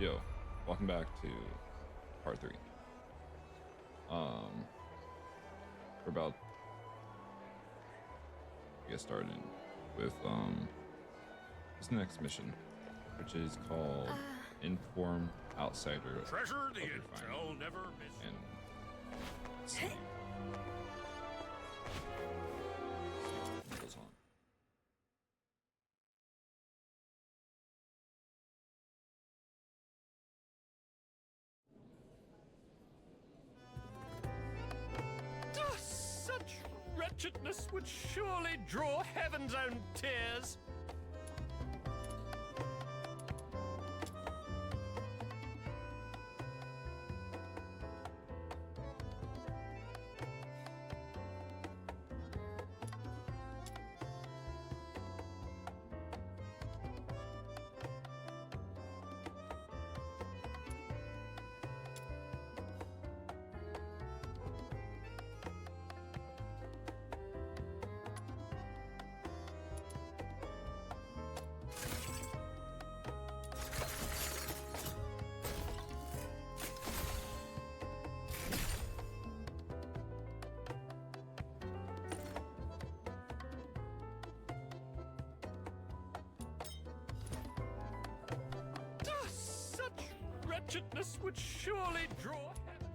Yo, welcome back to part 3. We're about to get started with this next mission, which is called Inform Outsider. Treasure the intel, never miss. And let's see. What goes on. Such wretchedness would surely draw heaven's own tears. Wretchedness would surely draw heaven.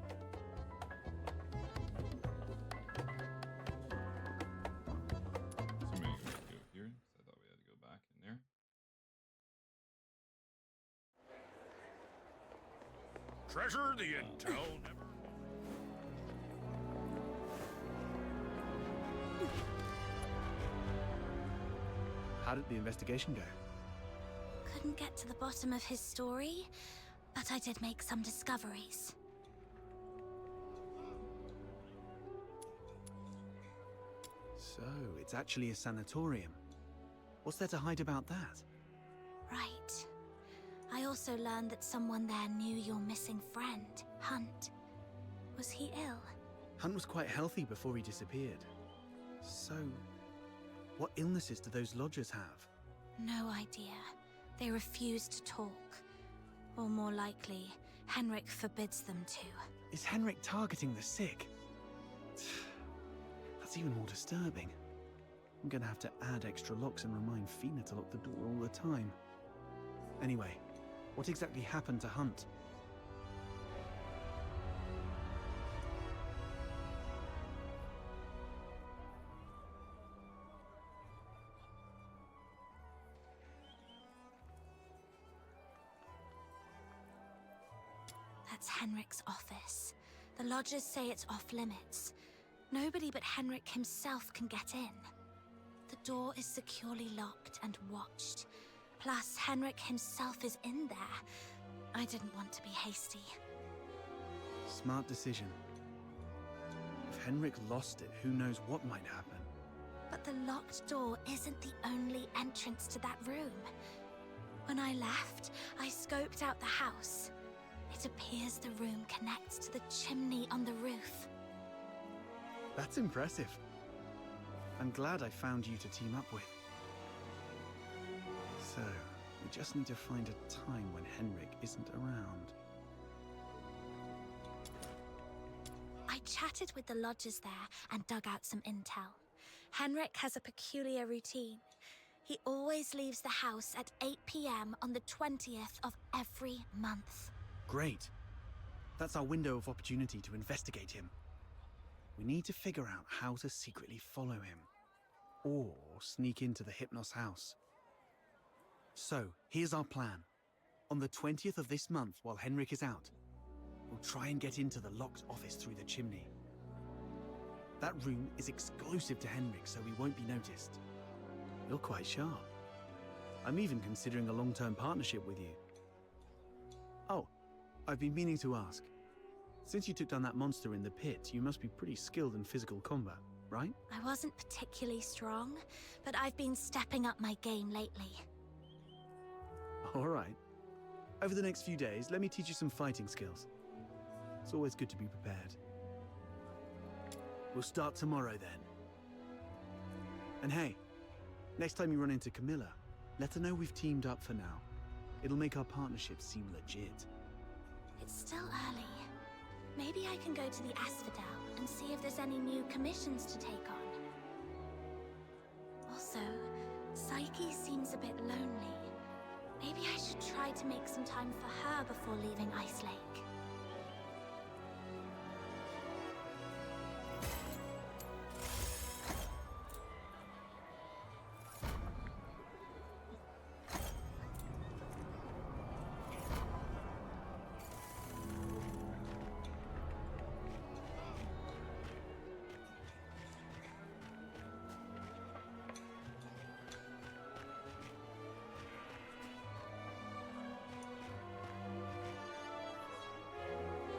So maybe we have to go here, because I thought we had to go back in there. Treasure the intel, never. How did the investigation go? Couldn't get to the bottom of his story, but I did make some discoveries. So, it's actually a sanatorium. What's there to hide about that? Right. I also learned that someone there knew your missing friend, Hunt. Was he ill? Hunt was quite healthy before he disappeared. So, what illnesses do those lodgers have? No idea. They refuse to talk. Or more likely, Henrik forbids them to. Is Henrik targeting the sick? That's even more disturbing. I'm gonna have to add extra locks and remind Fina to lock the door all the time. Anyway, what exactly happened to Hunt? That's Henrik's office. The lodgers say it's off limits. Nobody but Henrik himself can get in. The door is securely locked and watched. Plus, Henrik himself is in there. I didn't want to be hasty. Smart decision. If Henrik lost it, who knows what might happen. But the locked door isn't the only entrance to that room. When I left, I scoped out the house. It appears the room connects to the chimney on the roof. That's impressive. I'm glad I found you to team up with. So, we just need to find a time when Henrik isn't around. I chatted with the lodgers there and dug out some intel. Henrik has a peculiar routine. He always leaves the house at 8 p.m. on the 20th of every month. Great. That's our window of opportunity to investigate him. We need to figure out how to secretly follow him. Or sneak into the Hypnos house. So, here's our plan. On the 20th of this month, while Henrik is out, we'll try and get into the locked office through the chimney. That room is exclusive to Henrik, so we won't be noticed. You're quite sharp. I'm even considering a long-term partnership with you. Oh, I've been meaning to ask. Since you took down that monster in the pit, you must be pretty skilled in physical combat, right? I wasn't particularly strong, but I've been stepping up my game lately. All right. Over the next few days, let me teach you some fighting skills. It's always good to be prepared. We'll start tomorrow then. And hey, next time you run into Camilla, let her know we've teamed up for now. It'll make our partnership seem legit. It's still early. Maybe I can go to the Asphodel and see if there's any new commissions to take on. Also, Psyche seems a bit lonely. Maybe I should try to make some time for her before leaving Ice Lake.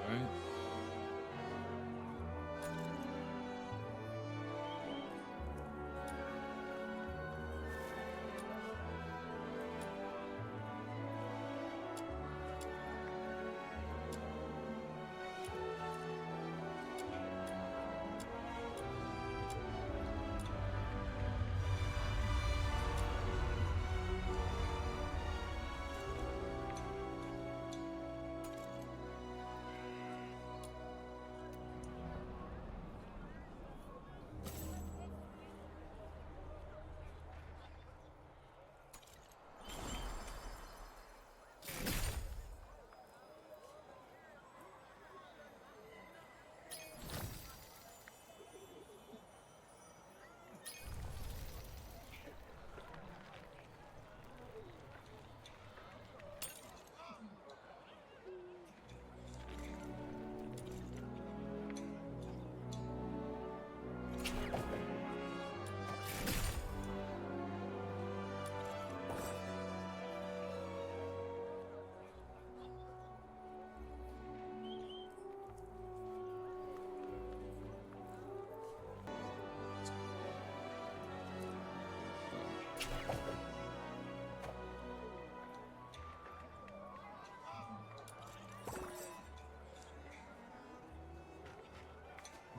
Alright.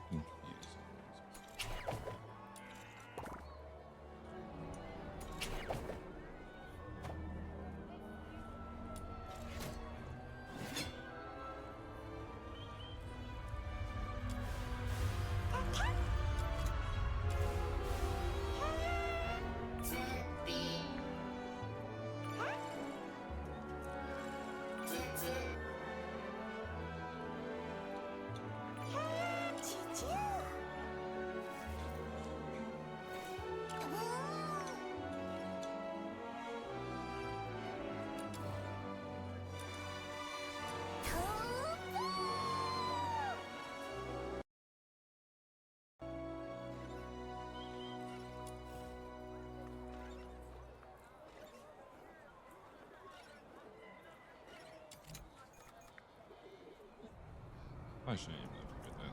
Confused. I shouldn't even forget that.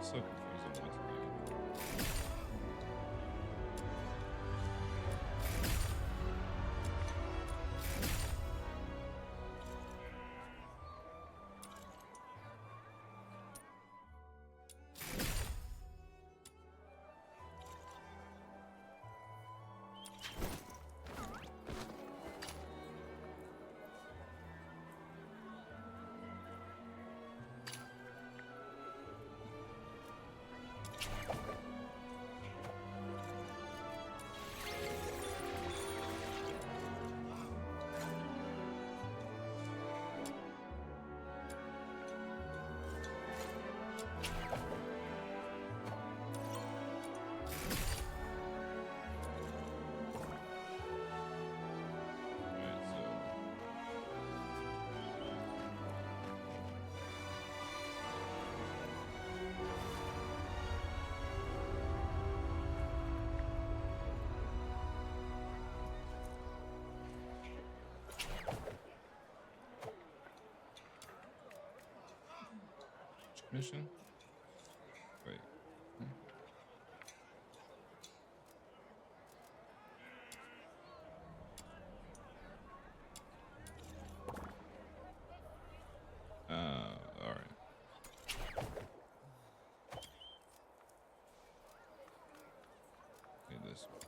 So confused on what to do. mission? Wait. All right. Okay, this one.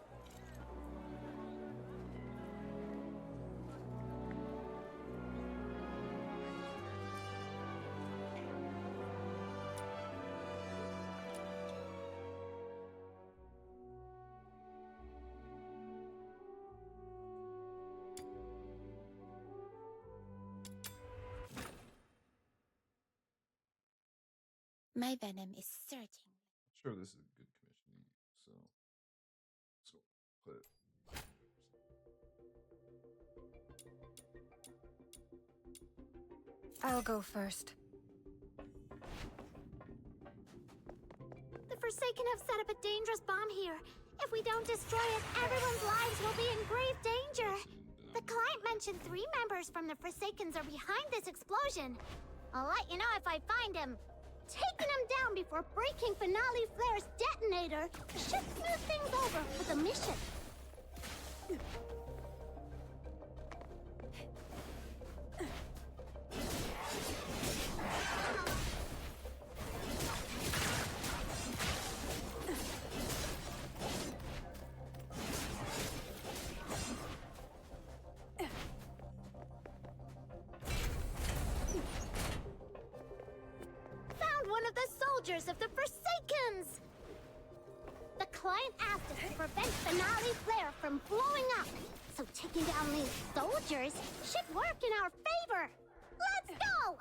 My venom is certain. Not sure if this is a good commission, so let's go put it. I'll go first. The Forsaken have set up a dangerous bomb here. If we don't destroy it, everyone's lives will be in grave danger. The client mentioned 3 members from the Forsakens are behind this explosion. I'll let you know if I find him. Taking him down before breaking Finale Flare's detonator should smooth things over for the mission. Of the Forsakens! The client asked us to prevent Finale Flare from blowing up, so taking down these soldiers should work in our favor. Let's go!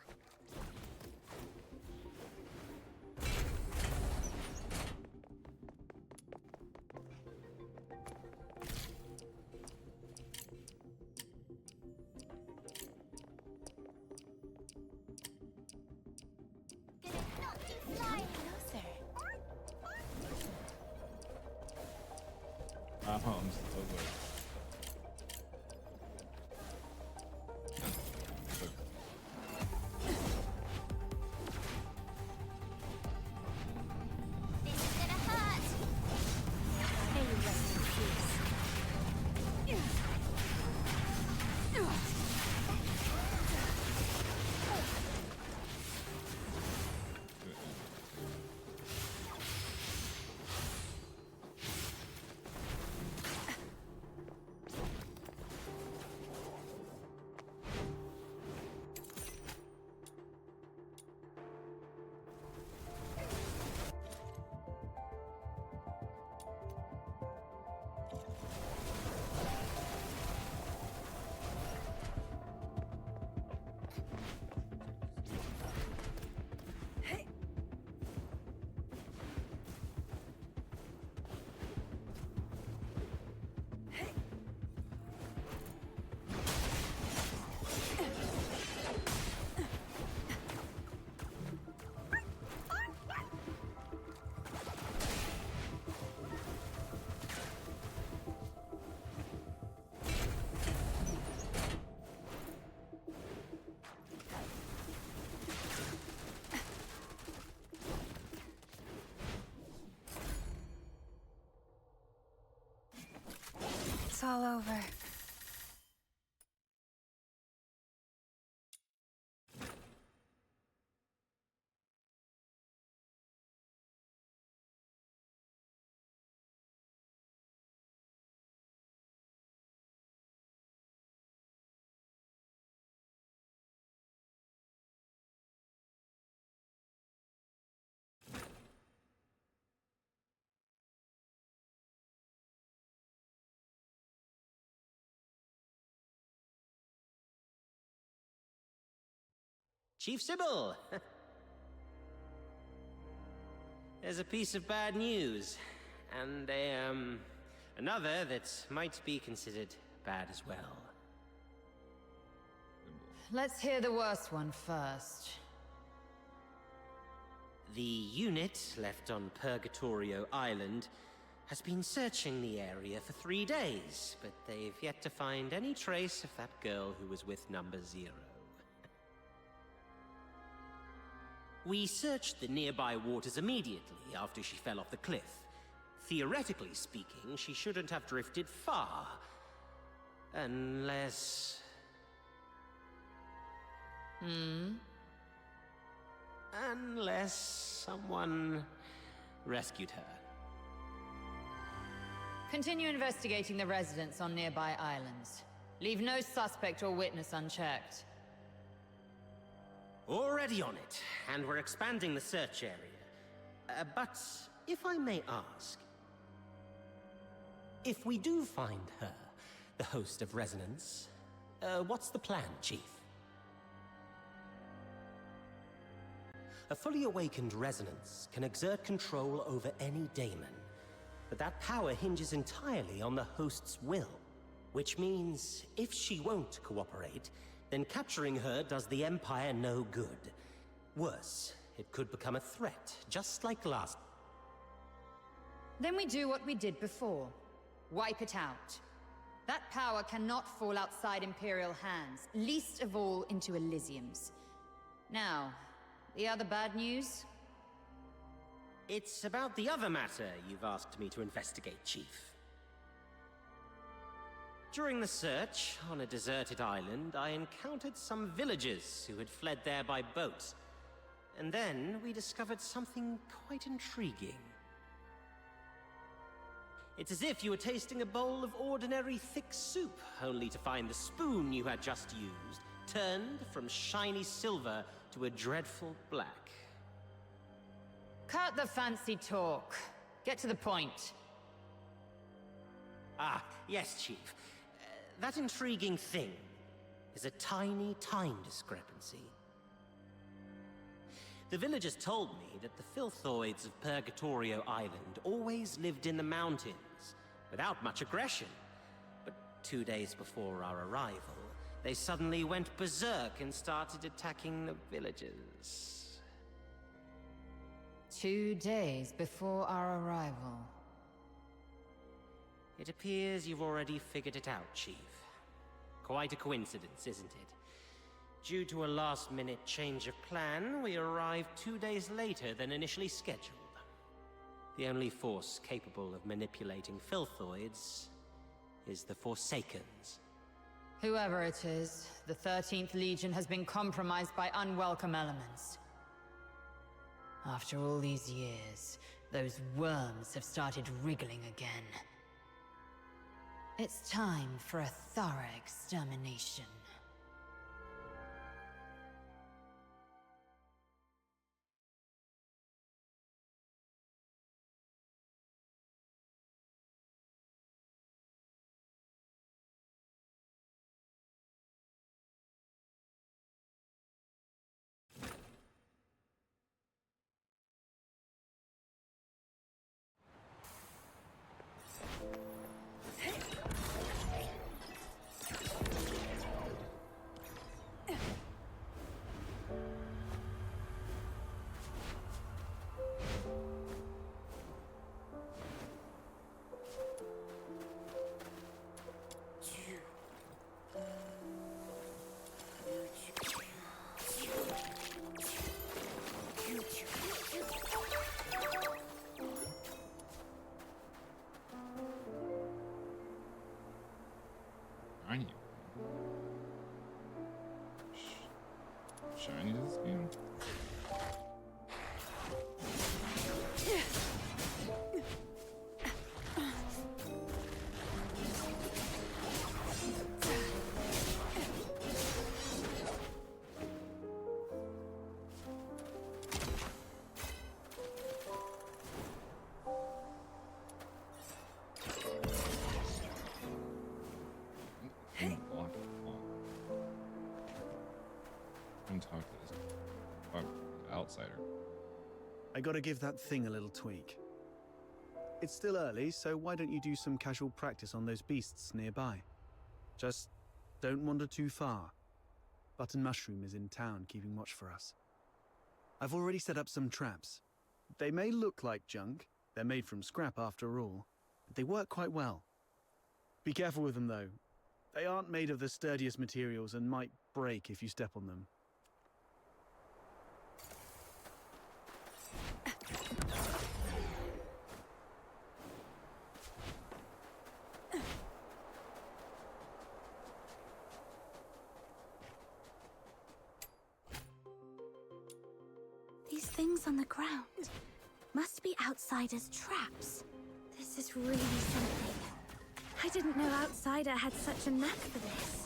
I'm so good. This is gonna hurt. May you rest in peace. It's all over. Chief Sybil! There's a piece of bad news, and another that might be considered bad as well. Let's hear the worst one first. The unit left on Purgatorio Island has been searching the area for 3 days, but they've yet to find any trace of that girl who was with Number 0. We searched the nearby waters immediately after she fell off the cliff. Theoretically speaking, she shouldn't have drifted far. Unless... Unless someone rescued her. Continue investigating the residents on nearby islands. Leave no suspect or witness unchecked. Already on it, and we're expanding the search area. But if I may ask, if we do find her, the host of Resonance, what's the plan, Chief? A fully awakened Resonance can exert control over any daemon, but that power hinges entirely on the host's will. Which means, if she won't cooperate, then capturing her does the Empire no good. Worse, it could become a threat, just like last. Then we do what we did before. Wipe it out. That power cannot fall outside Imperial hands, least of all into Elysium's. Now, the other bad news? It's about the other matter you've asked me to investigate, Chief. During the search, on a deserted island, I encountered some villagers who had fled there by boat. And then we discovered something quite intriguing. It's as if you were tasting a bowl of ordinary thick soup, only to find the spoon you had just used turned from shiny silver to a dreadful black. Cut the fancy talk. Get to the point. Ah, yes, Chief. That intriguing thing is a tiny time discrepancy. The villagers told me that the filthoids of Purgatorio Island always lived in the mountains, without much aggression. But 2 days before our arrival, they suddenly went berserk and started attacking the villagers. 2 days before our arrival. It appears you've already figured it out, Chief. Quite a coincidence, isn't it? Due to a last-minute change of plan, we arrived 2 days later than initially scheduled. The only force capable of manipulating filthoids is the Forsakens. Whoever it is, the 13th Legion has been compromised by unwelcome elements. After all these years, those worms have started wriggling again. It's time for a thorough extermination. Shiny. Shiny this game? Talk to this outsider. I gotta give that thing a little tweak. It's still early, so why don't you do some casual practice on those beasts nearby? Just don't wander too far. Button Mushroom is in town keeping watch for us. I've already set up some traps. They may look like junk, they're made from scrap after all, but they work quite well. Be careful with them though. They aren't made of the sturdiest materials and might break if you step on them. These things on the ground must be outsiders' traps. This is really something. I didn't know Outsider had such a knack for this.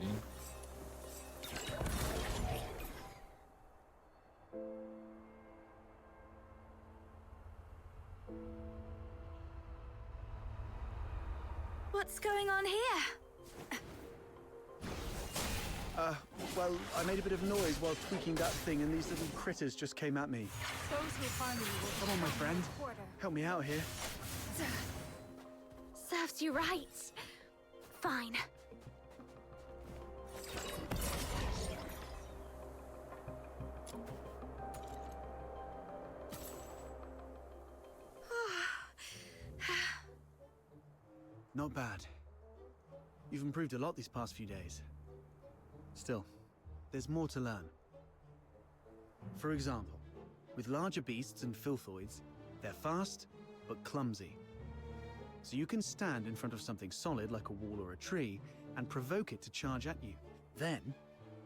Easy. What's going on here? Well, I made a bit of noise while tweaking that thing, and these little critters just came at me. Those who harm you will Come on, my friend. quarter. Help me out here. Serves you right. Fine. Not bad. You've improved a lot these past few days. Still, there's more to learn. For example, with larger beasts and filthoids, they're fast, but clumsy. So you can stand in front of something solid like a wall or a tree and provoke it to charge at you. Then,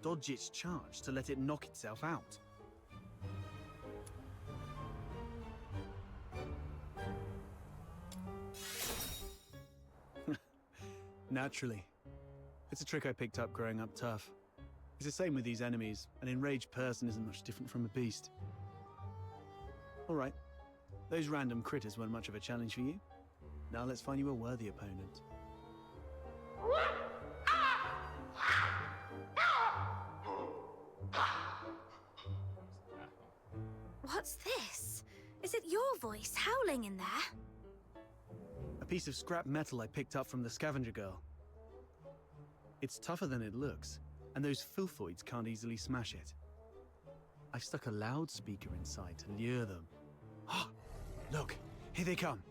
dodge its charge to let it knock itself out. Naturally. It's a trick I picked up growing up tough. It's the same with these enemies. An enraged person isn't much different from a beast. Alright. Those random critters weren't much of a challenge for you. Now let's find you a worthy opponent. What's this? Is it your voice howling in there? A piece of scrap metal I picked up from the scavenger girl. It's tougher than it looks, and those filthoids can't easily smash it. I've stuck a loudspeaker inside to lure them. Ah, look, here they come.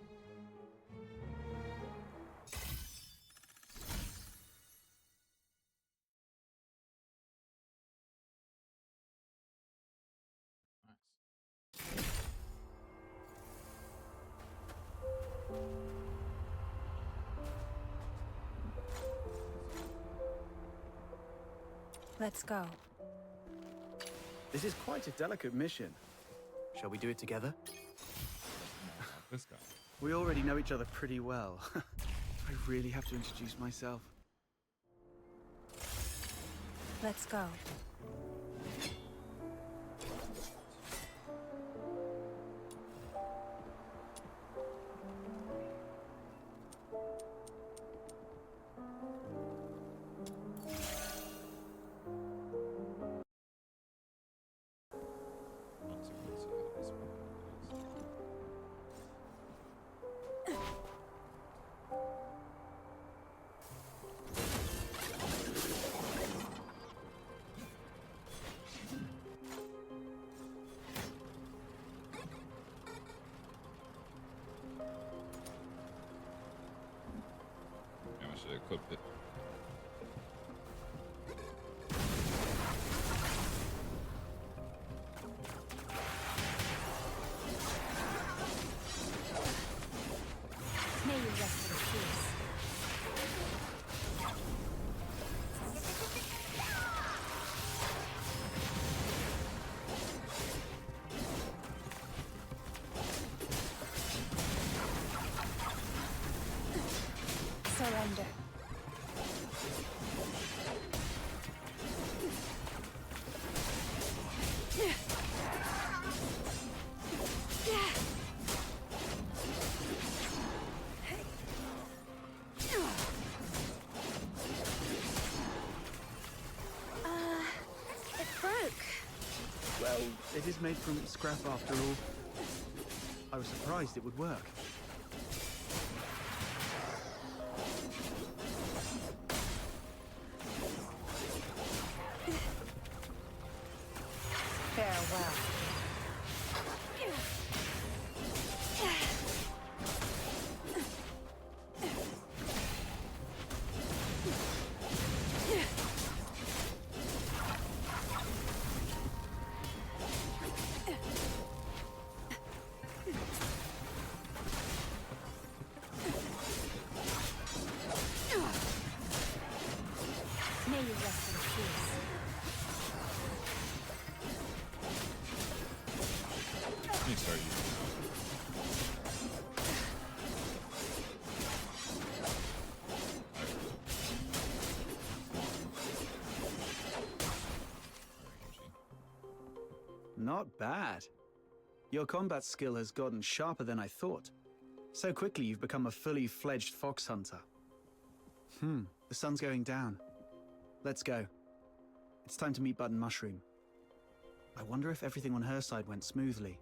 Let's go. This is quite a delicate mission. Shall we do it together? This guy. We already know each other pretty well. I really have to introduce myself. Let's go. I should equip it. May you rest in peace. surrender. It broke. Well, it is made from scrap after all. I was surprised it would work. Farewell. May you rest in peace. Let me start using that. Not bad. Your combat skill has gotten sharper than I thought. So quickly you've become a fully fledged fox hunter. The sun's going down. Let's go. It's time to meet Button Mushroom. I wonder if everything on her side went smoothly.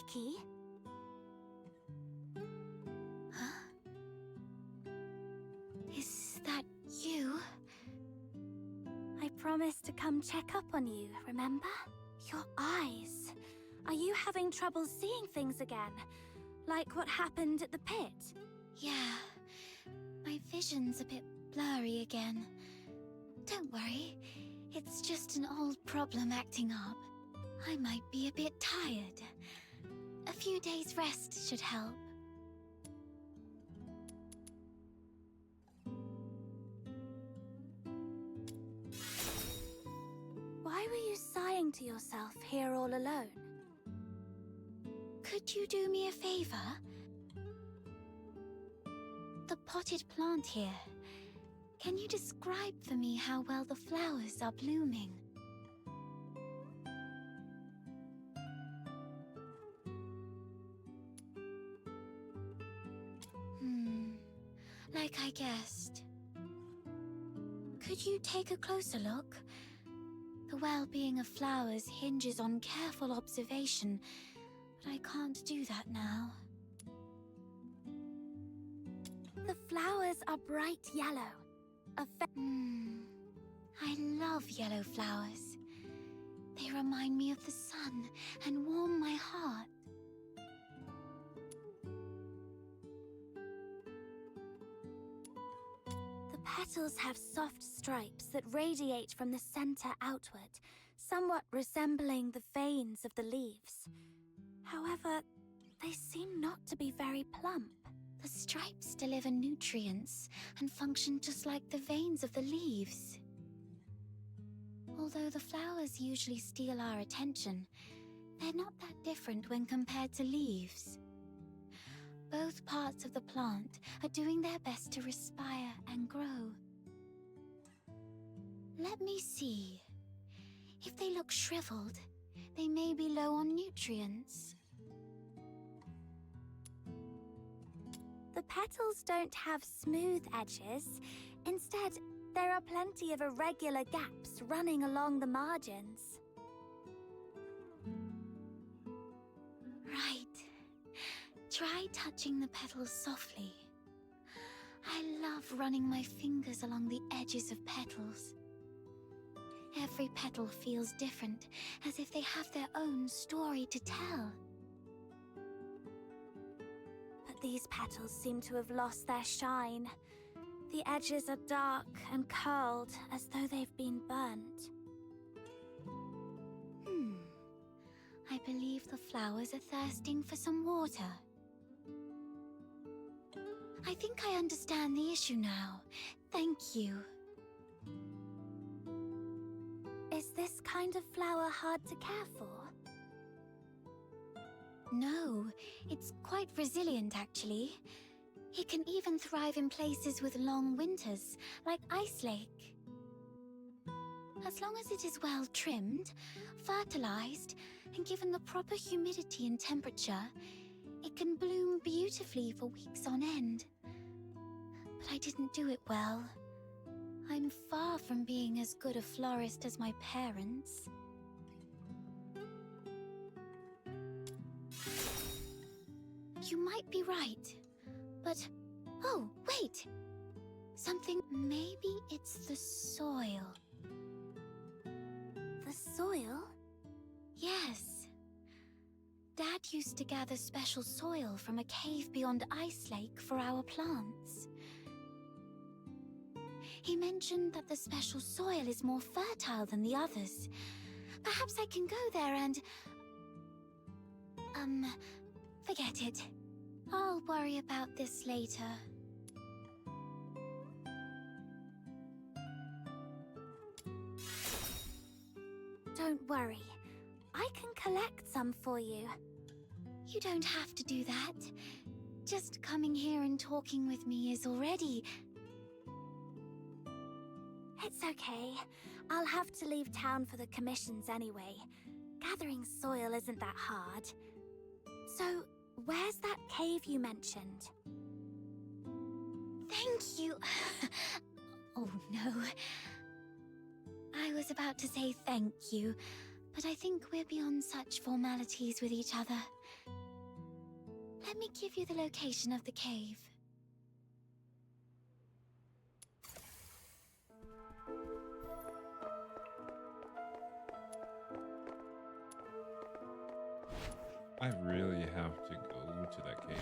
Vicky? Huh? Is that you? I promised to come check up on you, remember? Your eyes. Are you having trouble seeing things again? Like what happened at the pit? Yeah. My vision's a bit blurry again. Don't worry. It's just an old problem acting up. I might be a bit tired. A few days rest should help. Why were you sighing to yourself here all alone? Could you do me a favor? The potted plant here. Can you describe for me how well the flowers are blooming? Like I guessed. Could you take a closer look? The well-being of flowers hinges on careful observation, but I can't do that now. The flowers are bright yellow. I love yellow flowers. They remind me of the sun and warm my heart. The petals have soft stripes that radiate from the center outward, somewhat resembling the veins of the leaves. However, they seem not to be very plump. The stripes deliver nutrients and function just like the veins of the leaves. Although the flowers usually steal our attention, they're not that different when compared to leaves. Both parts of the plant are doing their best to respire and grow. Let me see. If they look shriveled, they may be low on nutrients. The petals don't have smooth edges. Instead, there are plenty of irregular gaps running along the margins. Right. Try touching the petals softly. I love running my fingers along the edges of petals. Every petal feels different, as if they have their own story to tell. But these petals seem to have lost their shine. The edges are dark and curled, as though they've been burnt. I believe the flowers are thirsting for some water. I think I understand the issue now. Thank you. Is this kind of flower hard to care for? No, it's quite resilient actually. It can even thrive in places with long winters, like Ice Lake. As long as it is well trimmed, fertilized, and given the proper humidity and temperature, it can bloom beautifully for weeks on end. But I didn't do it well. I'm far from being as good a florist as my parents. You might be right, but... Oh, wait! Maybe it's the soil. The soil? Yes. Dad used to gather special soil from a cave beyond Ice Lake for our plants. He mentioned that the special soil is more fertile than the others. Perhaps I can go there and... forget it. I'll worry about this later. Don't worry. I can collect some for you. You don't have to do that. Just coming here and talking with me is already... It's okay. I'll have to leave town for the commissions anyway. Gathering soil isn't that hard. So, where's that cave you mentioned? Thank you. Oh no. I was about to say thank you, but I think we're beyond such formalities with each other. Let me give you the location of the cave. I really have to go to that cave.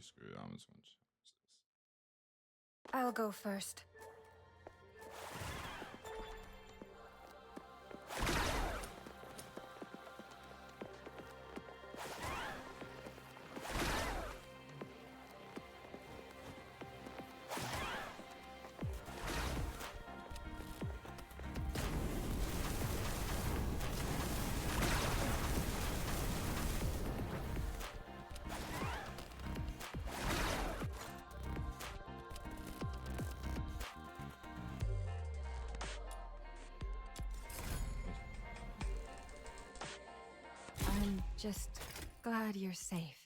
Screw it, I'm just gonna choose this. I'll go first. I'm just glad you're safe.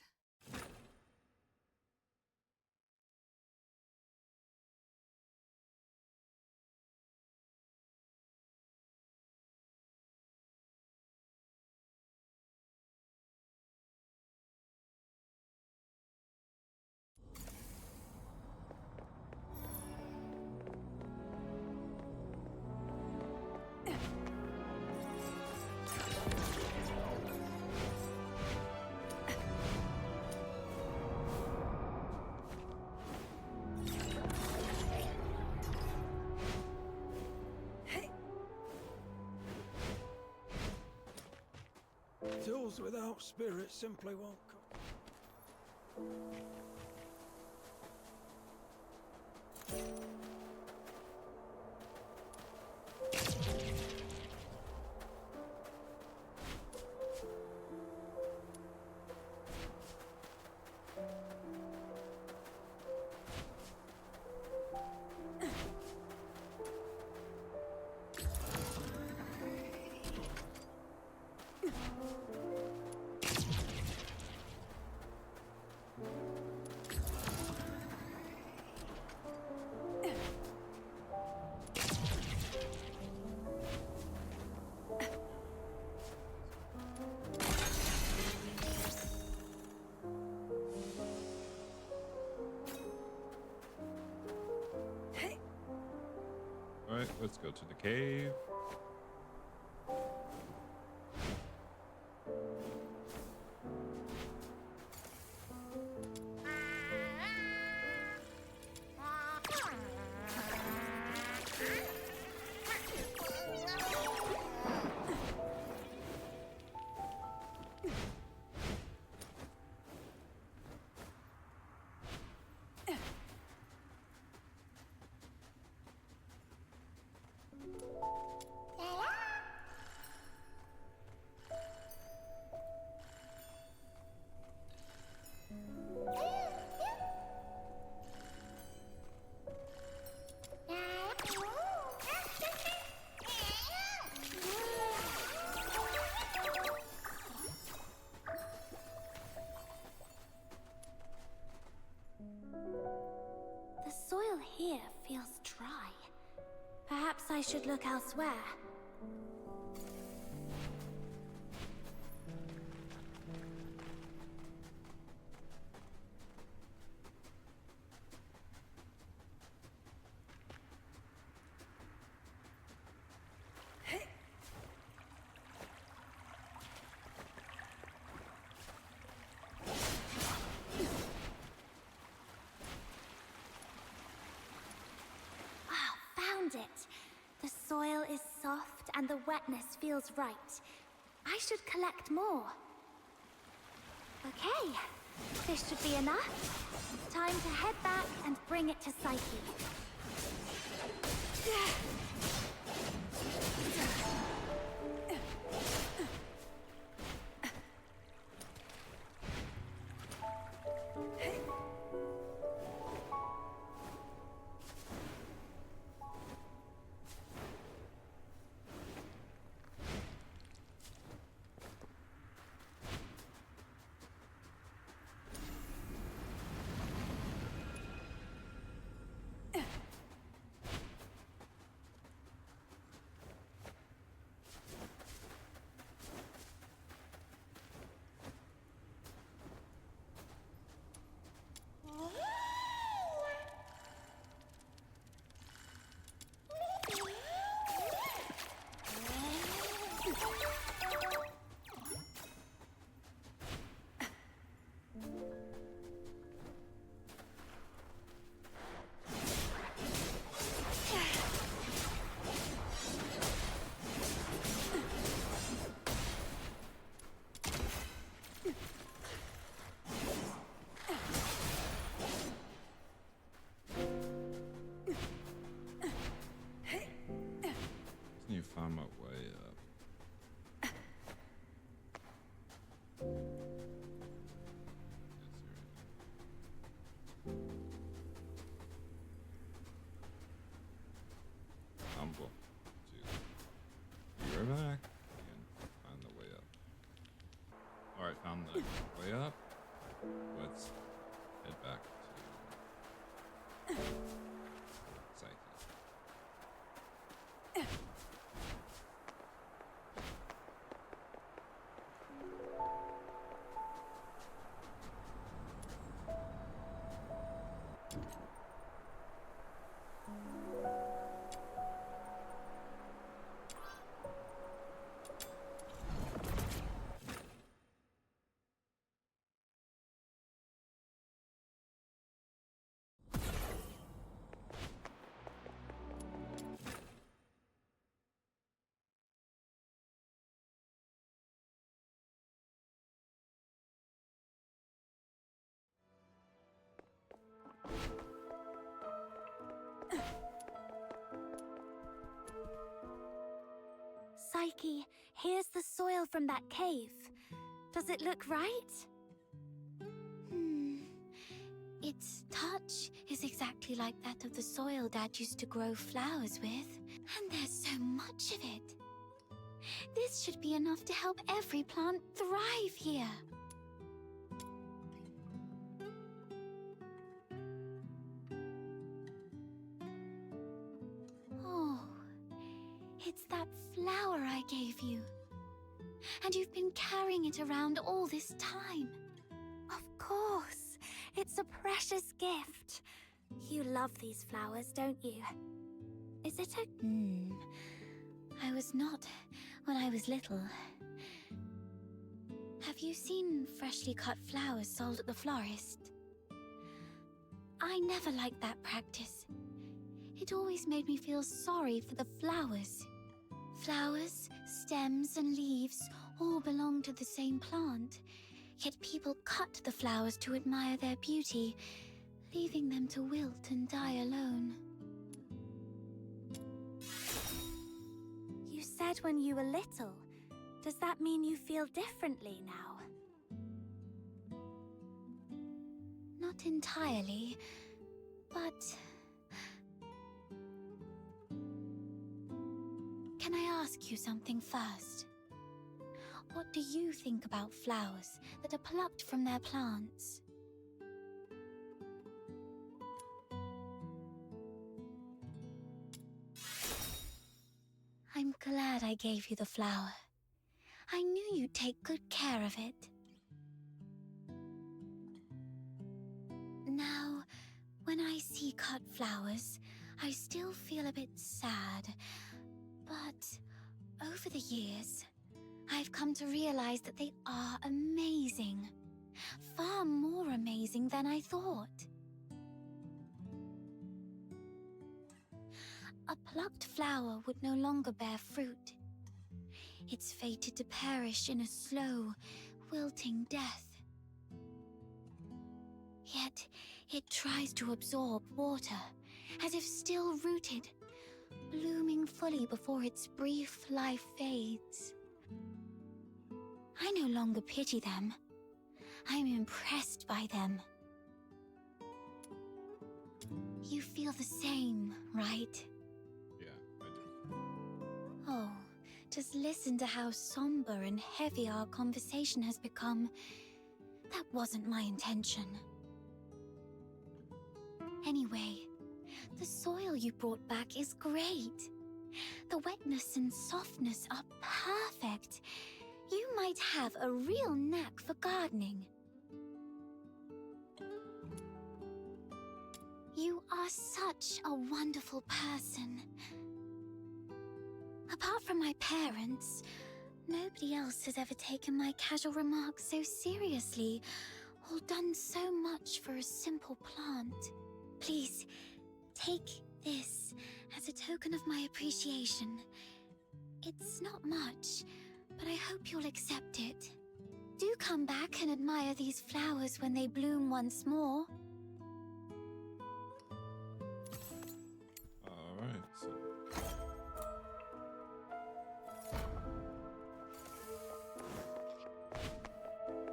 Tools without spirit simply won't come. Alright, let's go to the cave. The soil here feels dry. Perhaps I should look elsewhere. It. The soil is soft and the wetness feels right. I should collect more. Okay, this should be enough. Time to head back and bring it to Psyche. Just need to find my way up. I'm going to be right back and find the way up. Alright, found the way up. Let's head back to Psyche. Psyche, here's the soil from that cave. Does it look right? Its touch is exactly like that of the soil Dad used to grow flowers with. And there's so much of it. This should be enough to help every plant thrive here. Oh, it's that flower I gave you. And you've been carrying it around all this time. Of course, it's a precious gift. You love these flowers, don't you? Is it a... I was not when I was little. Have you seen freshly cut flowers sold at the florist? I never liked that practice. It always made me feel sorry for the flowers. Flowers, stems, and leaves all belong to the same plant, yet people cut the flowers to admire their beauty, leaving them to wilt and die alone. You said when you were little. Does that mean you feel differently now? Not entirely, but... Can I ask you something first? What do you think about flowers that are plucked from their plants? I'm glad I gave you the flower. I knew you'd take good care of it. Now, when I see cut flowers, I still feel a bit sad. But over the years, I've come to realize that they are amazing. Far more amazing than I thought. A plucked flower would no longer bear fruit. It's fated to perish in a slow, wilting death. Yet, it tries to absorb water, as if still rooted, blooming fully before its brief life fades. I no longer pity them. I'm impressed by them. You feel the same, right? Yeah, I do. Oh, just listen to how somber and heavy our conversation has become. That wasn't my intention. Anyway, the soil you brought back is great. The wetness and softness are perfect. You might have a real knack for gardening. You are such a wonderful person. Apart from my parents, Nobody else has ever taken my casual remarks so seriously, or done so much for a simple plant. Please, take this as a token of my appreciation. It's not much, but I hope you'll accept it. Do come back and admire these flowers when they bloom once more. Alright, so.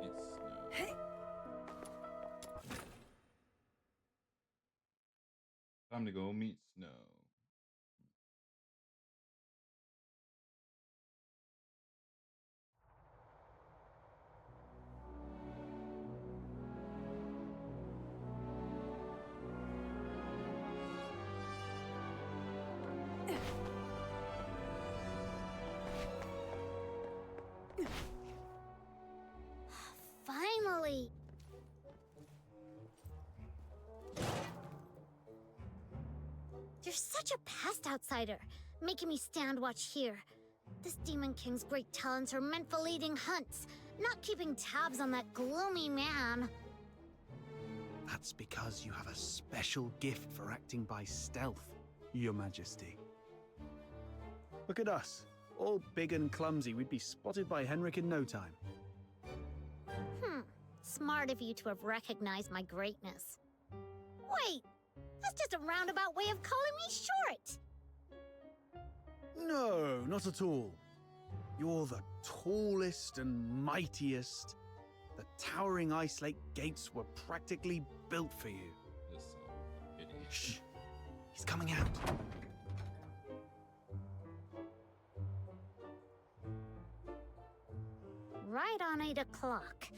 It's snow. Time to go meet Snow. Finally! You're such a pest outsider, making me stand watch here. This Demon King's great talents are meant for leading hunts, not keeping tabs on that gloomy man. That's because you have a special gift for acting by stealth, Your Majesty. Look at us. All big and clumsy, we'd be spotted by Henrik in no time. Smart of you to have recognized my greatness. Wait! That's just a roundabout way of calling me short! No, not at all. You're the tallest and mightiest. The towering Ice Lake gates were practically built for you. This idiot. Shh! He's coming out. Right on 8 o'clock.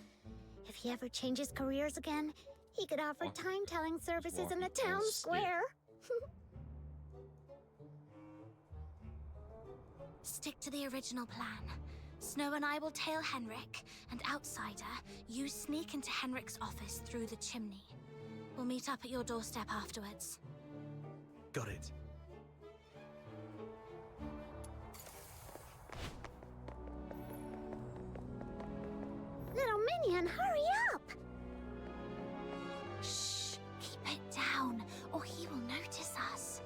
If he ever changes careers again, he could offer Walk- time-telling services in the walking town down square. Stick to the original plan. Snow and I will tail Henrik, and outsider, you sneak into Henrik's office through the chimney. We'll meet up at your doorstep afterwards. Got it. Little minion, hurry up! Shh! Keep it down, or he will notice us.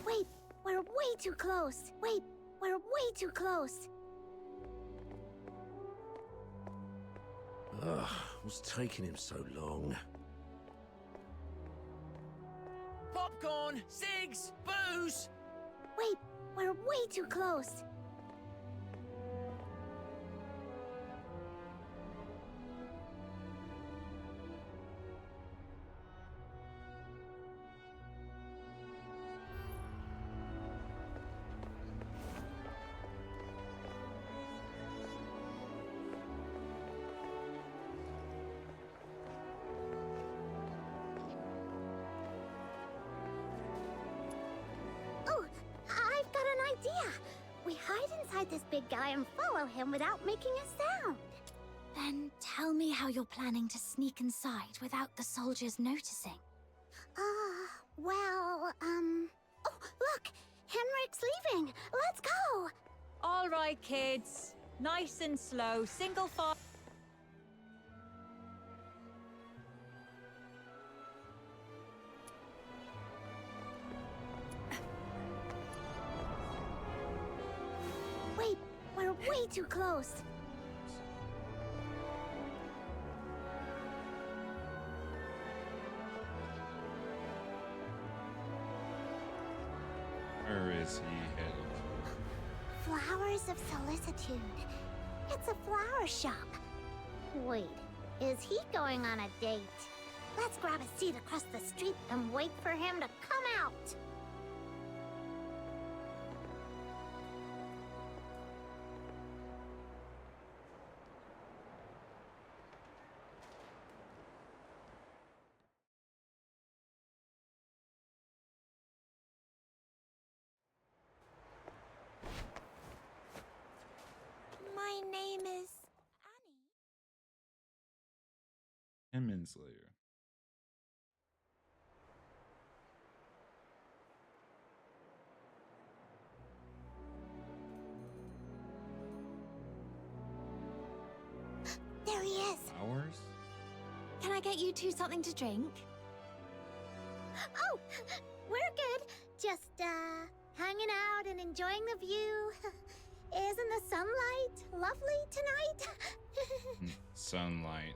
Wait, we're way too close. Wait, we're way too close. Ugh, what's taking him so long? Popcorn, cigs, booze! Wait, we're way too close. We hide inside this big guy and follow him without making a sound. Then tell me how you're planning to sneak inside without the soldiers noticing. Oh, look! Henrik's leaving! Let's go! All right, kids. Nice and slow, single file. Wait, we're way too close. Where is he headed? Flowers of solicitude. It's a flower shop. Wait, is he going on a date? Let's grab a seat across the street and wait for him to come out. My name is Annie. Hemmenslayer. I get you two something to drink? Oh, we're good. Just, hanging out and enjoying the view. Isn't the sunlight lovely tonight? Sunlight.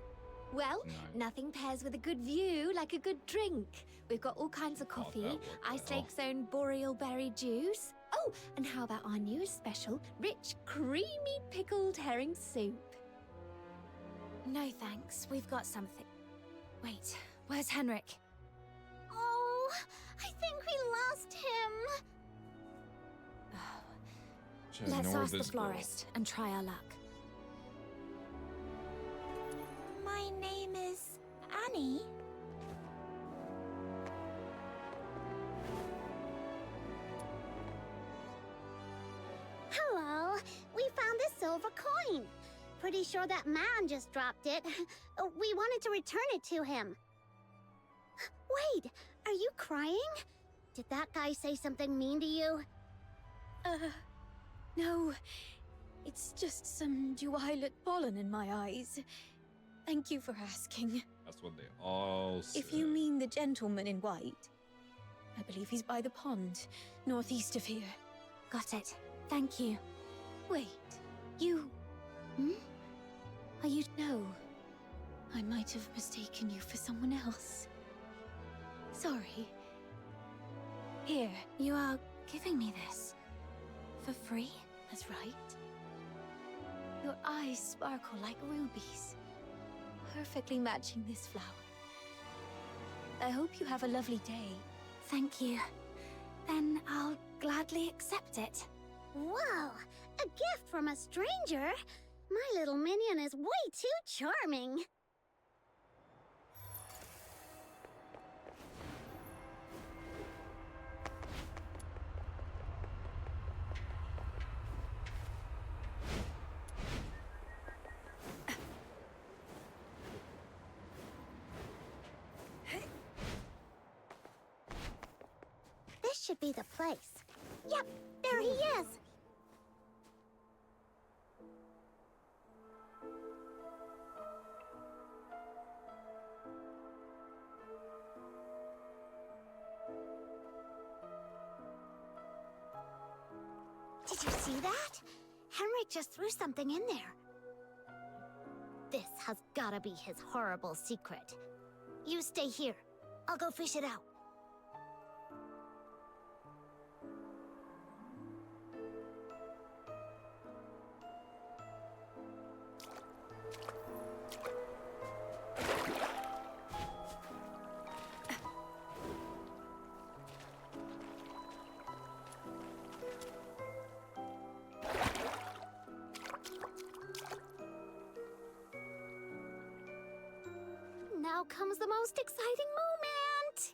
Well, Night. nothing pairs with a good view like a good drink. We've got all kinds of coffee, that Ice well. Lake's own boreal berry juice. Oh, and how about our newest special, rich, creamy pickled herring soup? No thanks, we've got something. Wait, where's Henrik? Oh, I think we lost him. Should Let's ignore ask the this girl. florist and try our luck. My name is Annie. Hello. We found this silver coin. Pretty sure that man just dropped it. We wanted to return it to him. Wait, are you crying? Did that guy say something mean to you? No. It's just some duet pollen in my eyes. Thank you for asking. That's what they all say. If you mean the gentleman in white, I believe he's by the pond, northeast of here. Got it. Thank you. Wait, you... Hmm? Are you... No. I might have mistaken you for someone else. Sorry. Here. You are giving me this? For free? That's right. Your eyes sparkle like rubies, perfectly matching this flower. I hope you have a lovely day. Thank you. Then I'll gladly accept it. Whoa, a gift from a stranger? My little minion is way too charming. This should be the place. Yep, there he is. Did you see that? Henrik just threw something in there. This has gotta be his horrible secret. You stay here. I'll go fish it out. Now comes the most exciting moment!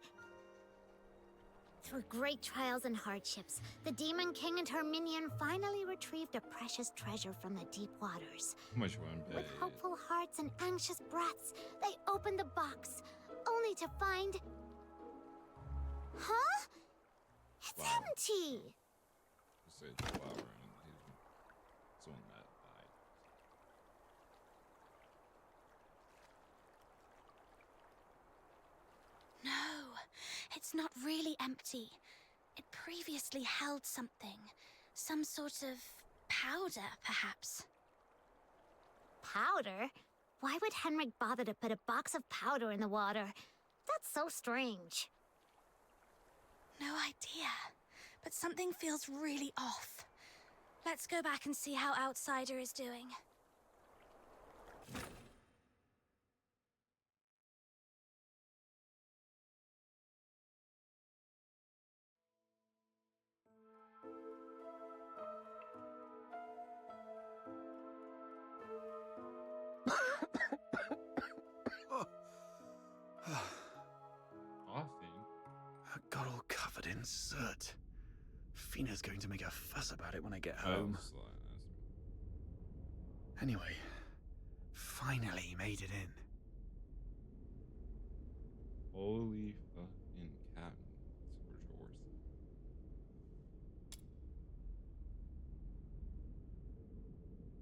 Through great trials and hardships, the Demon King and her minion finally retrieved a precious treasure from the deep waters. How much one pay? With hopeful hearts and anxious breaths, they opened the box, only to find... Huh? It's Wow. empty! Just say it's a flower and he's someone that died. No, it's not really empty. It previously held something. Some sort of powder, perhaps. Powder? Why would Henrik bother to put a box of powder in the water? That's so strange. No idea, but something feels really off. Let's go back and see how Outsider is doing. Coffee? I got all covered in soot. Fina's going to make a fuss about it when I get Oh, home. that's- Anyway, finally made it in. Holy fucking cabinets or drawers.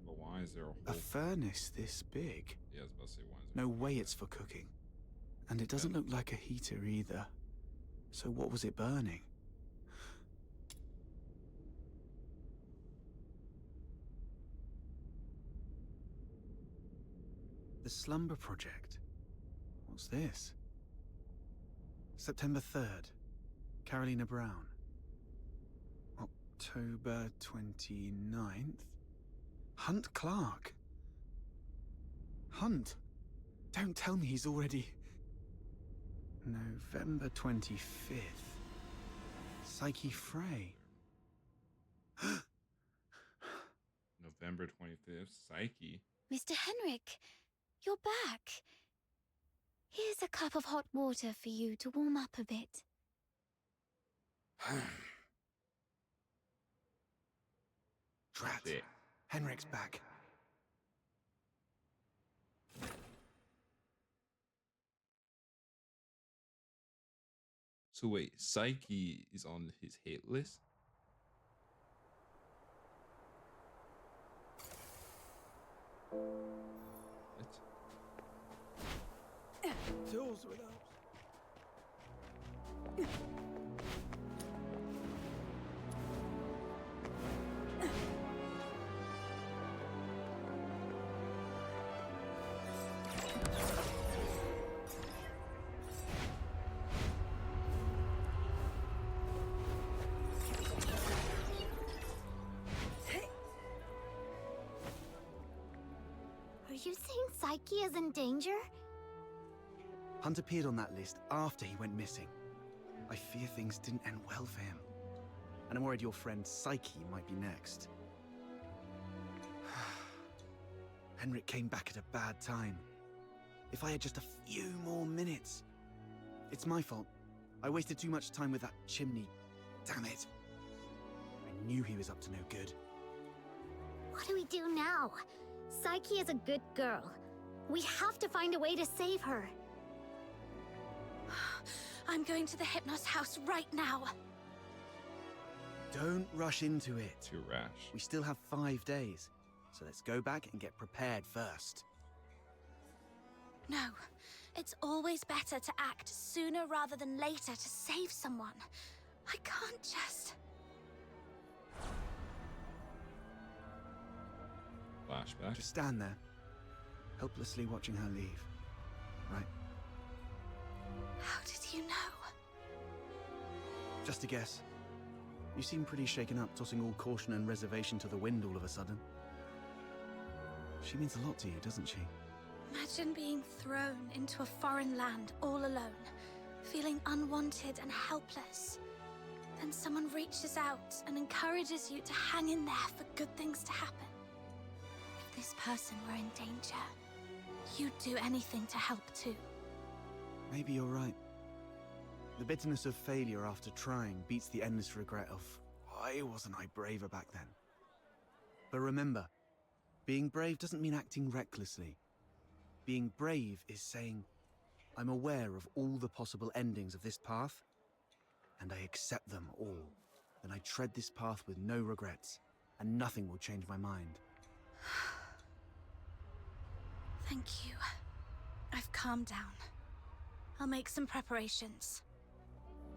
But why is there a whole... A furnace this big? Yeah, I was about to say, why is there... No way it's for cooking. And it doesn't look like a heater either. So what was it burning? The Slumber Project. What's this? September 3rd. Carolina Brown. October 29th. Hunt Clark. Hunt? Don't tell me he's already... November 25th. Psyche Frey. November 25th. Psyche. Mr. Henrik, you're back. Here's a cup of hot water for you to warm up a bit. Drat. Shit. Henrik's back. So wait, Psyche is on his hit list? What? Tools without... Are you saying Psyche is in danger? Hunt appeared on that list after he went missing. I fear things didn't end well for him. And I'm worried your friend Psyche might be next. Henrik came back at a bad time. If I had just a few more minutes. It's my fault. I wasted too much time with that chimney. Damn it. I knew he was up to no good. What do we do now? Psyche is a good girl. We have to find a way to save her. I'm going to the Hypnos house right now. Don't rush into it. Too rash. We still have 5 days. So let's go back and get prepared first. No, it's always better to act sooner rather than later to save someone. I can't just... Flashback. Just stand there, helplessly watching her leave. Right? How did you know? Just a guess. You seem pretty shaken up, tossing all caution and reservation to the wind all of a sudden. She means a lot to you, doesn't she? Imagine being thrown into a foreign land all alone, feeling unwanted and helpless. Then someone reaches out and encourages you to hang in there for good things to happen. If this person were in danger, you'd do anything to help too. Maybe you're right. The bitterness of failure after trying beats the endless regret of, why wasn't I braver back then? But remember, being brave doesn't mean acting recklessly. Being brave is saying, I'm aware of all the possible endings of this path, and I accept them all. Then I tread this path with no regrets, and nothing will change my mind. Thank you. I've calmed down. I'll make some preparations.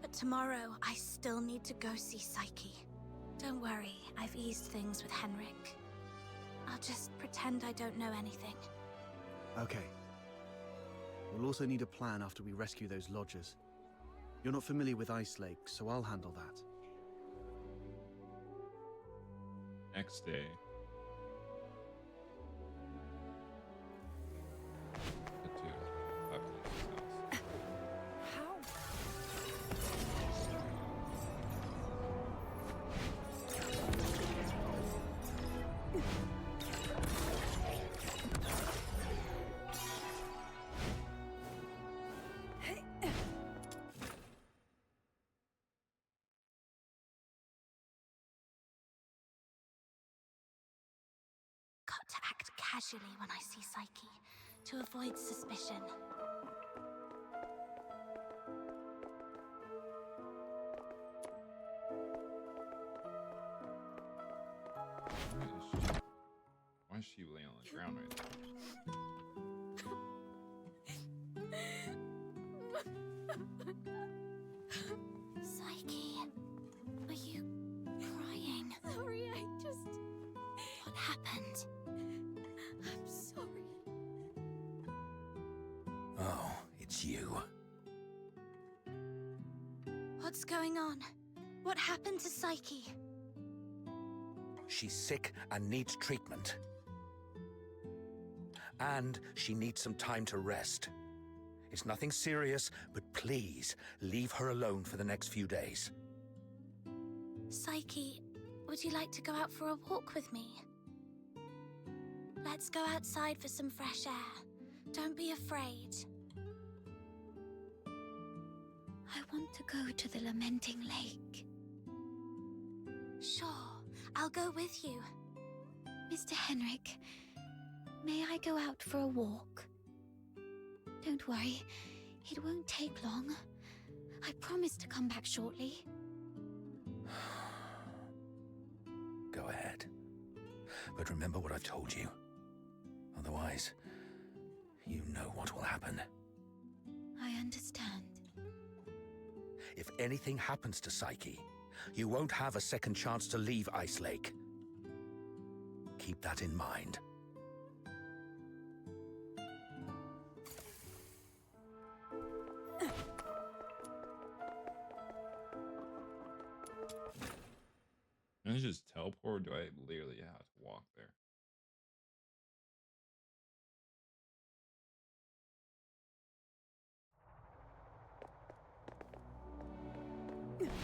But tomorrow, I still need to go see Psyche. Don't worry, I've eased things with Henrik. I'll just pretend I don't know anything. Okay. We'll also need a plan after we rescue those lodgers. You're not familiar with Ice Lake, so I'll handle that. Next day. The two Baptist's house. How? Got to act casually when I see Psyche, to avoid suspicion. Why is she laying on the ground right now? Psyche, are you crying? Sorry, I just... What happened? I'm sorry. Oh, it's you. What's going on? What happened to Psyche? She's sick and needs treatment. And she needs some time to rest. It's nothing serious, but please leave her alone for the next few days. Psyche, would you like to go out for a walk with me? Let's go outside for some fresh air. Don't be afraid. I want to go to the Lamenting Lake. Sure, I'll go with you. Mr. Henrik, may I go out for a walk? Don't worry, it won't take long. I promise to come back shortly. Go ahead. But remember what I've told you. Otherwise, you know what will happen. I understand. If anything happens to Psyche, you won't have a second chance to leave Ice Lake. Keep that in mind. Can I just teleport, or do I literally have to walk there?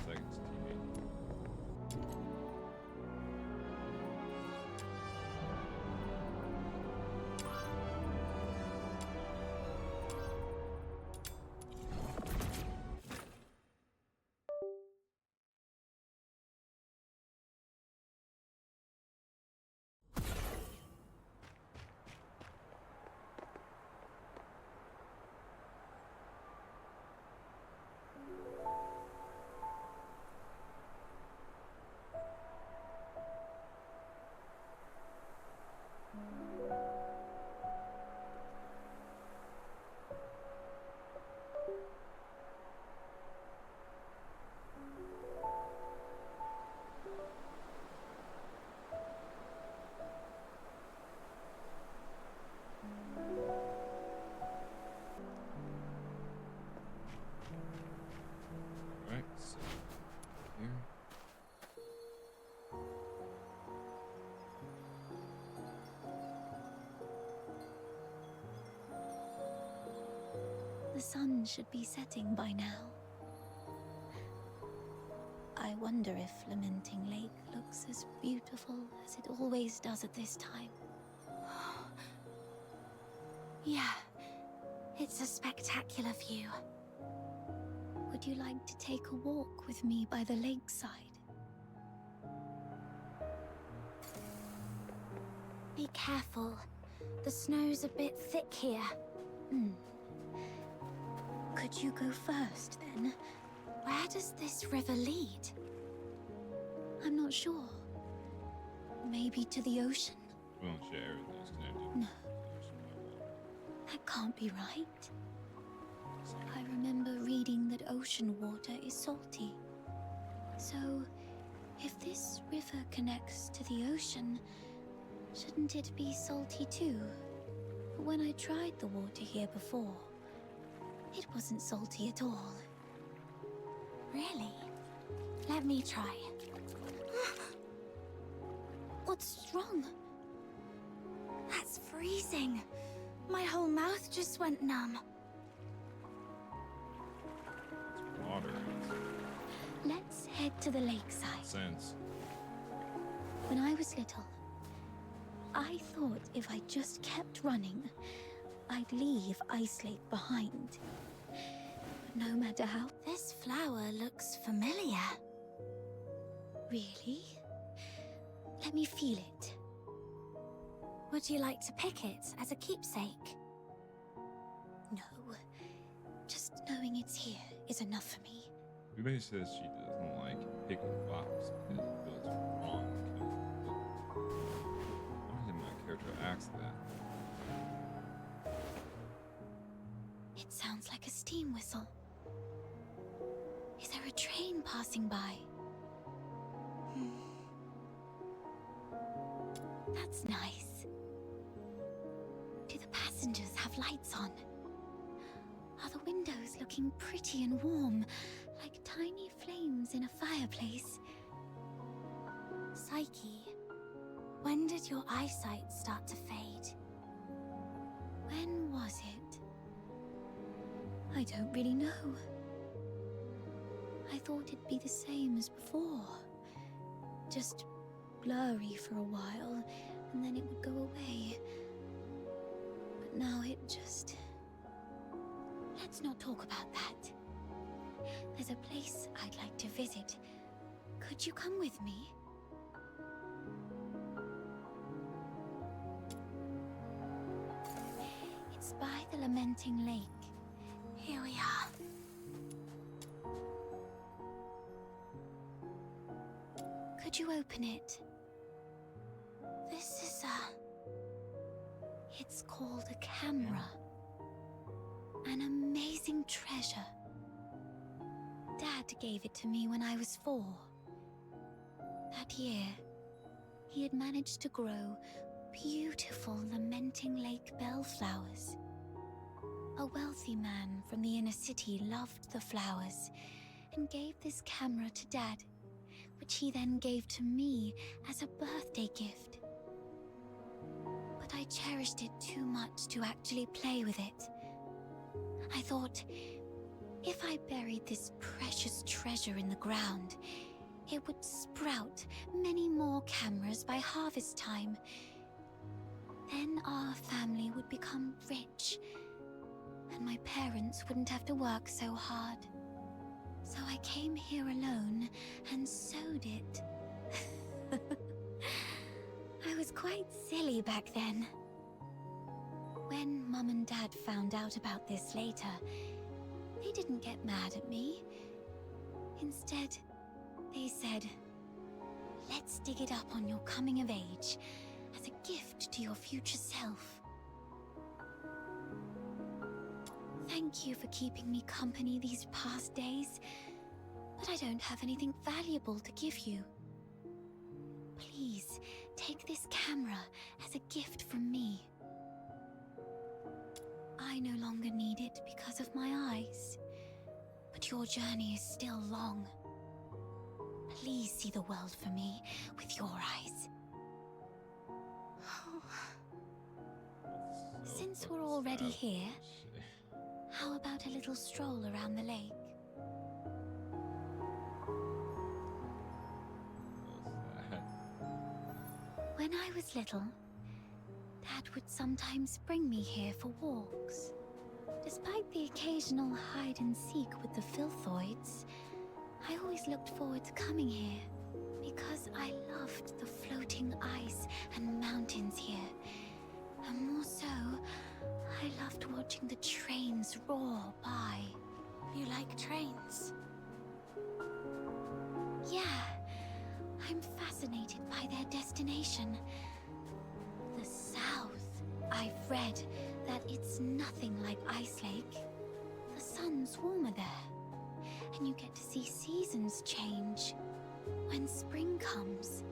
Seconds, teammate. Alright, so here. The sun should be setting by now. I wonder if Lamenting Lake looks as beautiful as it always does at this time. Yeah, it's a spectacular view. Would you like to take a walk with me by the lakeside? Be careful. The snow's a bit thick here. Could you go first, then? Where does this river lead? I'm not sure. Maybe to the ocean? We won't share everything's connected. No. That can't be right. I remember reading that ocean water is salty. So, if this river connects to the ocean, shouldn't it be salty too? But when I tried the water here before, it wasn't salty at all. Really? Let me try. What's wrong? That's freezing. My whole mouth just went numb. It's water. Let's head to the lakeside. Sense. When I was little, I thought if I just kept running, I'd leave Ice Lake behind. But no matter how... This flower looks familiar. Really? Let me feel it. Would you like to pick it as a keepsake? No. Just knowing it's here is enough for me. Everybody says she doesn't like picking flowers because it feels wrong. I don't think my character acts that. It sounds like a steam whistle. Is there a train passing by? That's nice. Do the passengers have lights on? Are the windows looking pretty and warm, like tiny flames in a fireplace? Psyche, when did your eyesight start to fade? When was it? I don't really know. I thought it'd be the same as before. Just blurry for a while, and then it would go away. But now it just... Let's not talk about that. There's a place I'd like to visit. Could you come with me? It's by the Lamenting Lake. Here we are. Could you open it? This is It's called a camera. An amazing treasure. Dad gave it to me when I was 4. That year, he had managed to grow beautiful Lamenting Lake bellflowers. A wealthy man from the inner city loved the flowers and gave this camera to Dad, which he then gave to me as a birthday gift. But I cherished it too much to actually play with it. I thought, if I buried this precious treasure in the ground, it would sprout many more cameras by harvest time. Then our family would become rich, and my parents wouldn't have to work so hard. So I came here alone and sewed it. I was quite silly back then. When Mum and Dad found out about this later, they didn't get mad at me. Instead, they said, let's dig it up on your coming of age as a gift to your future self. Thank you for keeping me company these past days, but I don't have anything valuable to give you. Please, take this camera as a gift from me. I no longer need it because of my eyes, but your journey is still long. Please see the world for me with your eyes. Since we're already here, how about a little stroll around the lake? When I was little, Dad would sometimes bring me here for walks. Despite the occasional hide and seek with the Filthoids, I always looked forward to coming here because I loved the floating ice and mountains here. And more so, I loved watching the trains roar by. You like trains? Yeah, I'm fascinated by their destination. The South. I've read that it's nothing like Ice Lake. The sun's warmer there, and you get to see seasons change. When spring comes,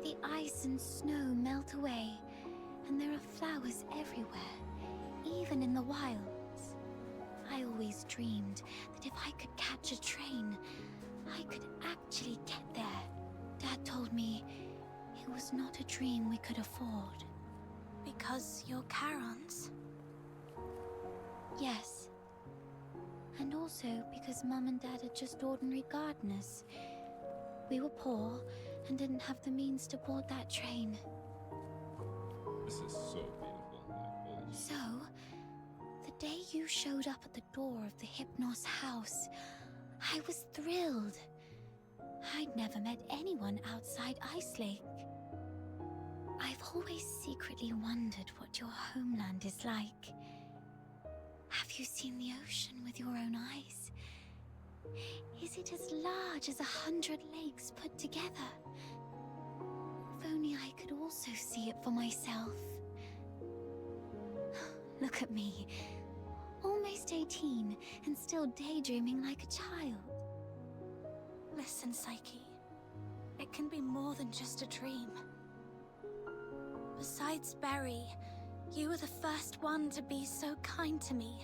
the ice and snow melt away, and there are flowers everywhere, even in the wilds. I always dreamed that if I could catch a train, I could actually get there. Dad told me it was not a dream we could afford. Because you're Charons? Yes. And also because Mum and Dad are just ordinary gardeners. We were poor and didn't have the means to board that train. This is so beautiful. Like, holy shit. So, the day you showed up at the door of the Hypnos house, I was thrilled. I'd never met anyone outside Ice Lake. I've always secretly wondered what your homeland is like. Have you seen the ocean with your own eyes? Is it as large as 100 lakes put together? If only I could also see it for myself. Look at me, almost just 18 and still daydreaming like a child. Listen, Psyche. It can be more than just a dream. Besides Berry, you were the first one to be so kind to me.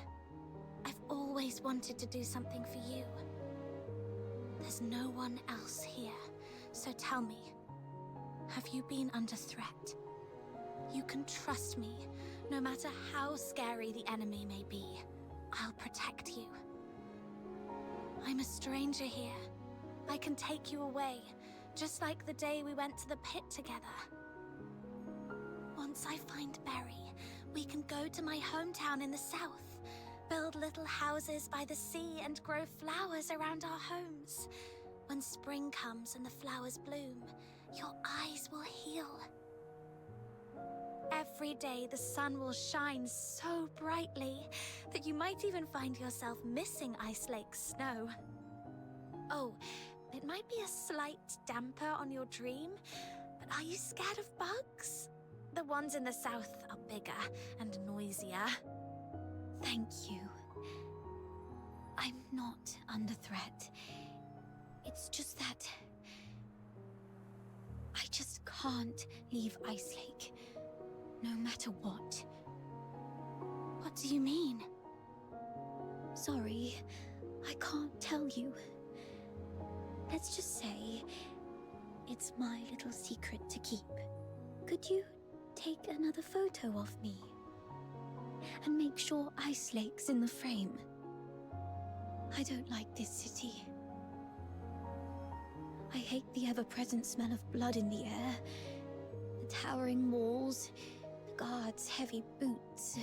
I've always wanted to do something for you. There's no one else here, so tell me, have you been under threat? You can trust me, no matter how scary the enemy may be. I'll protect you. I'm a stranger here. I can take you away, just like the day we went to the pit together. Once I find Berry, we can go to my hometown in the south, build little houses by the sea and grow flowers around our homes. When spring comes and the flowers bloom, your eyes will heal. Every day the sun will shine so brightly that you might even find yourself missing Ice Lake's snow. Oh, it might be a slight damper on your dream, but are you scared of bugs? The ones in the south are bigger and noisier. Thank you. I'm not under threat. It's just that I just can't leave Ice Lake, no matter what. What do you mean? Sorry, I can't tell you. Let's just say it's my little secret to keep. Could you take another photo of me? And make sure Ice Lake's in the frame. I don't like this city. I hate the ever-present smell of blood in the air, the towering walls, the guards' heavy boots,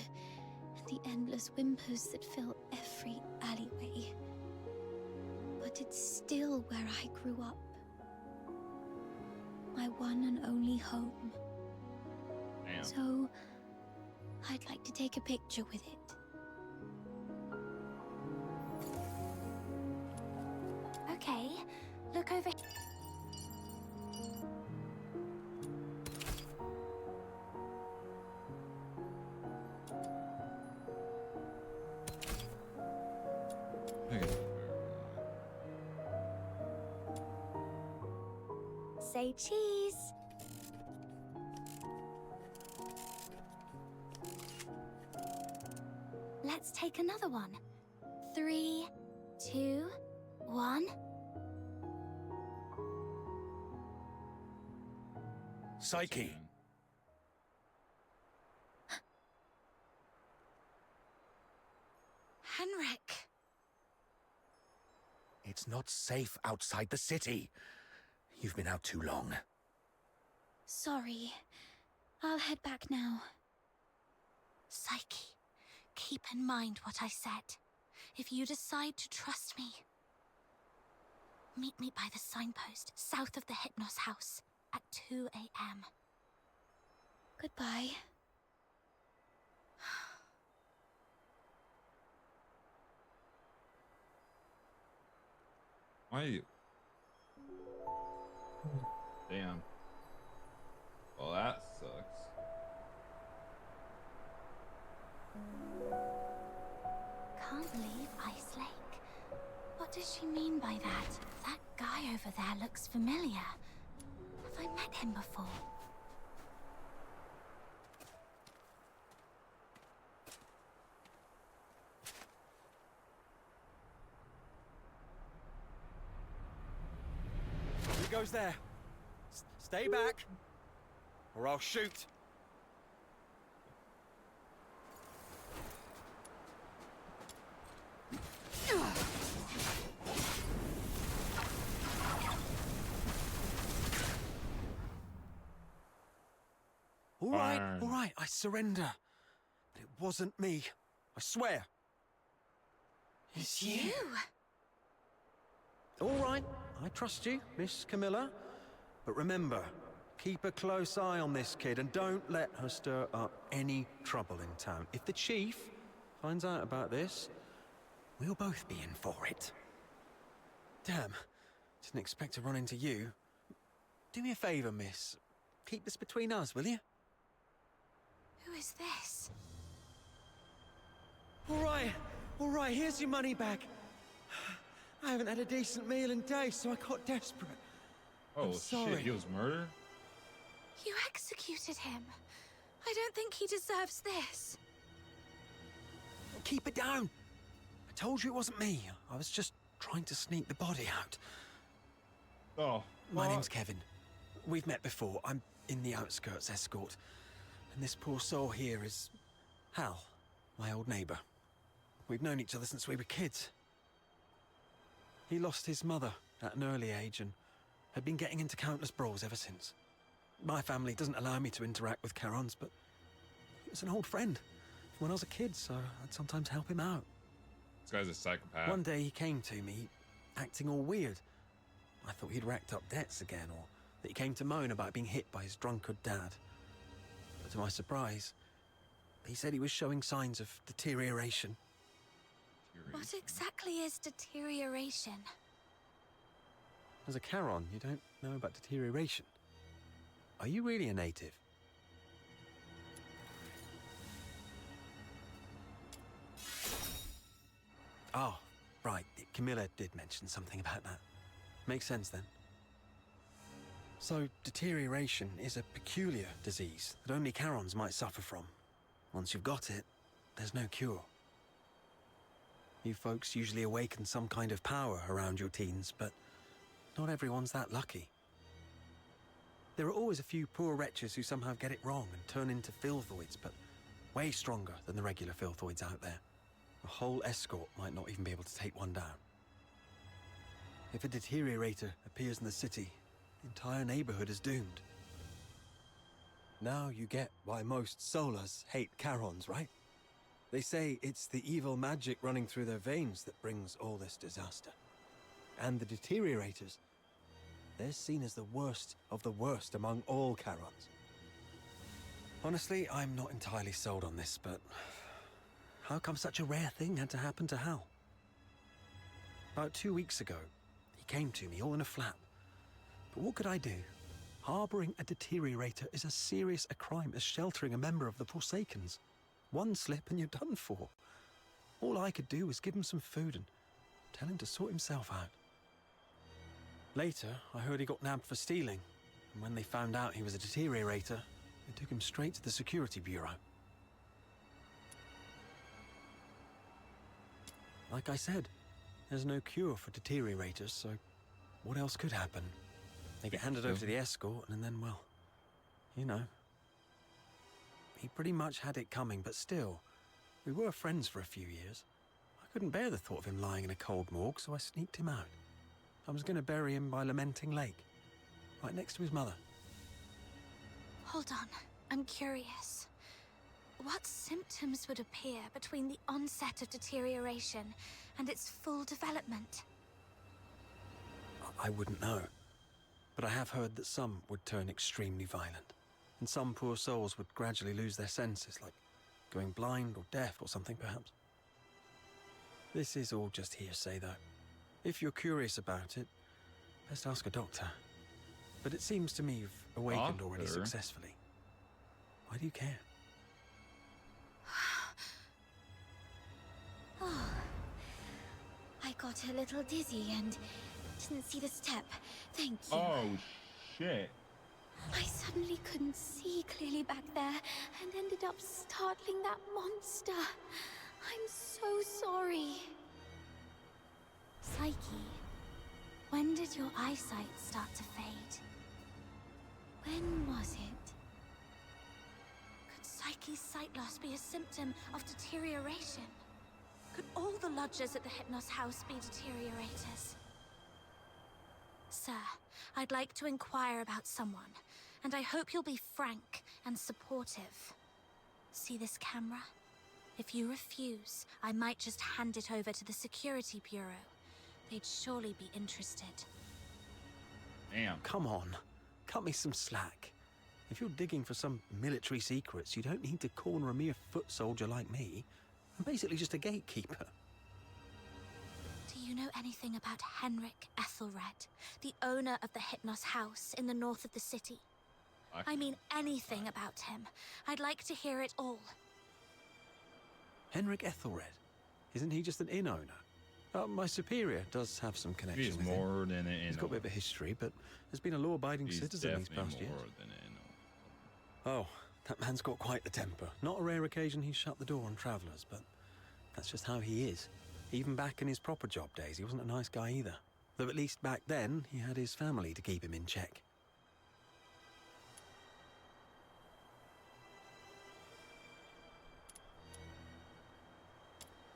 and the endless whimpers that fill every alleyway. But it's still where I grew up. My one and only home. Damn. So, I'd like to take a picture with it. Okay, look over here. Say cheese. Let's take another one. 3, 2, 1. Psyche! Henrik! It's not safe outside the city. You've been out too long. Sorry. I'll head back now. Psyche, keep in mind what I said. If you decide to trust me, meet me by the signpost south of the Hypnos house at 2 a.m. Goodbye. Why are you? Damn. Well, that sucks. Can't believe Ice Lake. What does she mean by that? That guy over there looks familiar. Have I met him before? Who goes there? Stay back, or I'll shoot. All right, I surrender. But it wasn't me. I swear. It's you! All right, I trust you, Miss Camilla. But remember, keep a close eye on this kid and don't let her stir up any trouble in town. If the chief finds out about this, we'll both be in for it. Damn, didn't expect to run into you. Do me a favor, miss. Keep this between us, will you? Who is this? All right, All right, here's your money back. I haven't had a decent meal in days, so I got desperate. Oh I'm sorry. shit, he was murdered? You executed him. I don't think he deserves this. Keep it down. I told you it wasn't me. I was just trying to sneak the body out. Oh. My name's Kevin. We've met before. I'm in the outskirts escort. And this poor soul here is Hal, my old neighbor. We've known each other since we were kids. He lost his mother at an early age and had been getting into countless brawls ever since. My family doesn't allow me to interact with Charons, but he was an old friend from when I was a kid, so I'd sometimes help him out. This guy's a psychopath. One day he came to me, acting all weird. I thought he'd racked up debts again, or that he came to moan about being hit by his drunkard dad. But to my surprise, he said he was showing signs of deterioration. What exactly is deterioration? As a Charon, you don't know about deterioration. Are you really a native? Oh, right. Camilla did mention something about that. Makes sense then. So, deterioration is a peculiar disease that only Charons might suffer from. Once you've got it, there's no cure. You folks usually awaken some kind of power around your teens, but not everyone's that lucky. There are always a few poor wretches who somehow get it wrong and turn into filthoids, but way stronger than the regular filthoids out there. A whole escort might not even be able to take one down. If a deteriorator appears in the city, the entire neighborhood is doomed. Now you get why most Solars hate Charons, right? They say it's the evil magic running through their veins that brings all this disaster. And the deteriorators, they're seen as the worst of the worst among all Charons. Honestly, I'm not entirely sold on this, but how come such a rare thing had to happen to Hal? About 2 weeks ago, he came to me all in a flap. But what could I do? Harboring a deteriorator is as serious a crime as sheltering a member of the Forsakens. One slip and you're done for. All I could do was give him some food and tell him to sort himself out. Later, I heard he got nabbed for stealing, and when they found out he was a deteriorator, they took him straight to the security bureau. Like I said, there's no cure for deteriorators, so what else could happen? They get handed over to the escort, and then, well, you know. He pretty much had it coming, but still, we were friends for a few years. I couldn't bear the thought of him lying in a cold morgue, so I sneaked him out. I was going to bury him by Lamenting Lake, right next to his mother. Hold on, I'm curious. What symptoms would appear between the onset of deterioration and its full development? I wouldn't know, but I have heard that some would turn extremely violent, and some poor souls would gradually lose their senses, like going blind or deaf or something, perhaps. This is all just hearsay, though. If you're curious about it, best ask a doctor. But it seems to me you've awakened already successfully. Why do you care? Oh, I got a little dizzy and didn't see the step. Thank you. Oh, shit. I suddenly couldn't see clearly back there and ended up startling that monster. I'm so sorry. Psyche, when did your eyesight start to fade? When was it? Could Psyche's sight loss be a symptom of deterioration? Could all the lodgers at the Hypnos house be deteriorators? Sir, I'd like to inquire about someone, and I hope you'll be frank and supportive. See this camera? If you refuse, I might just hand it over to the Security Bureau. They'd surely be interested. Damn. Come on, cut me some slack. If you're digging for some military secrets, you don't need to corner a mere foot soldier like me. I'm basically just a gatekeeper. Do you know anything about Henrik Ethelred, the owner of the Hypnos house in the north of the city? I mean anything about him. I'd like to hear it all. Henrik Ethelred? Isn't he just an inn owner? My superior does have some connection He's with him. more than an He's got a bit of a history, but has been a law-abiding citizen these past years. Oh, that man's got quite the temper. Not a rare occasion he's shut the door on travellers, but that's just how he is. Even back in his proper job days, he wasn't a nice guy either. Though at least back then, he had his family to keep him in check.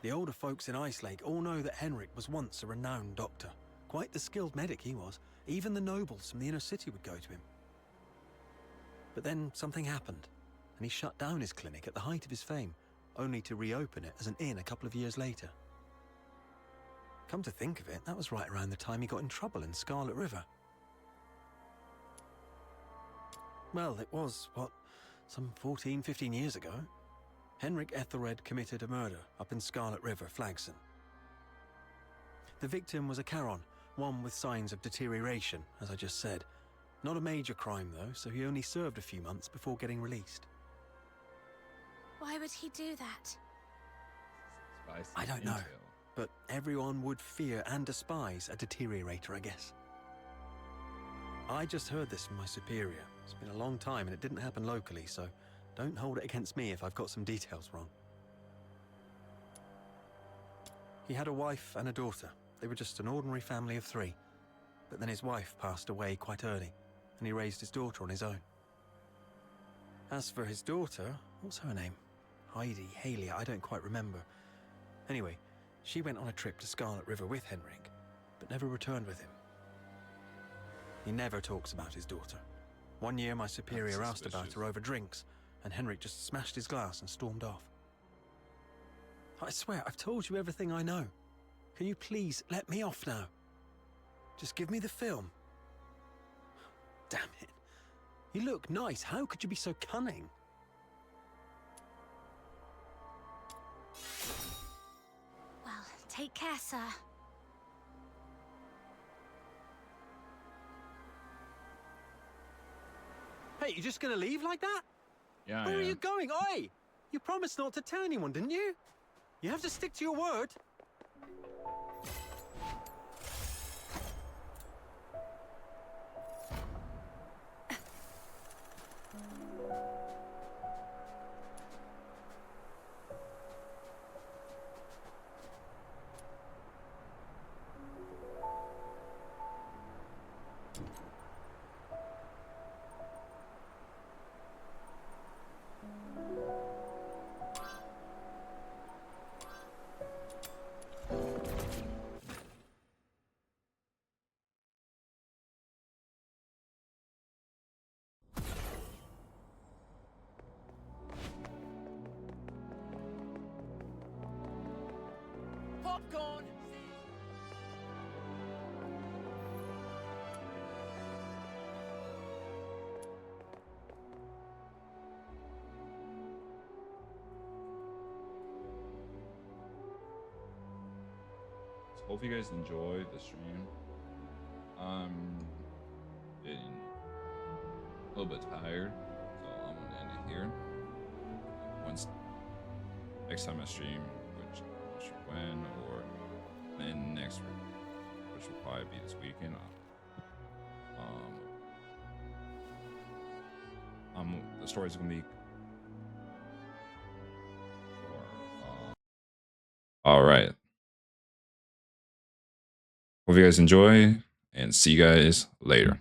The older folks in Icelake all know that Henrik was once a renowned doctor. Quite the skilled medic he was. Even the nobles from the inner city would go to him. But then something happened, and he shut down his clinic at the height of his fame, only to reopen it as an inn a couple of years later. Come to think of it, that was right around the time he got in trouble in Scarlet River. Well, it was, some 14, 15 years ago. Henrik Ethelred committed a murder up in Scarlet River, Flagson. The victim was a Charon, one with signs of deterioration, as I just said. Not a major crime, though, so he only served a few months before getting released. Why would he do that? I don't know, but everyone would fear and despise a deteriorator, I guess. I just heard this from my superior. It's been a long time and it didn't happen locally, so don't hold it against me if I've got some details wrong. He had a wife and a daughter. They were just an ordinary family of 3. But then his wife passed away quite early, and he raised his daughter on his own. As for his daughter, what's her name? Heidi, Haley, I don't quite remember. Anyway, she went on a trip to Scarlet River with Henrik, but never returned with him. He never talks about his daughter. One year my superior asked about her over drinks, and Henrik just smashed his glass and stormed off. I swear, I've told you everything I know. Can you please let me off now? Just give me the film. Damn it. You look nice. How could you be so cunning? Well, take care, sir. Hey, you just gonna leave like that? Yeah, Where are you going? Oi! You promised not to tell anyone, didn't you? You have to stick to your word. Popcorn! So hope you guys enjoyed the stream. I'm getting a little bit tired, so I'm gonna end it here. Once next time I stream, which when or then next week, which will probably be this weekend. The story's gonna be. All right. Hope you guys enjoy, and see you guys later.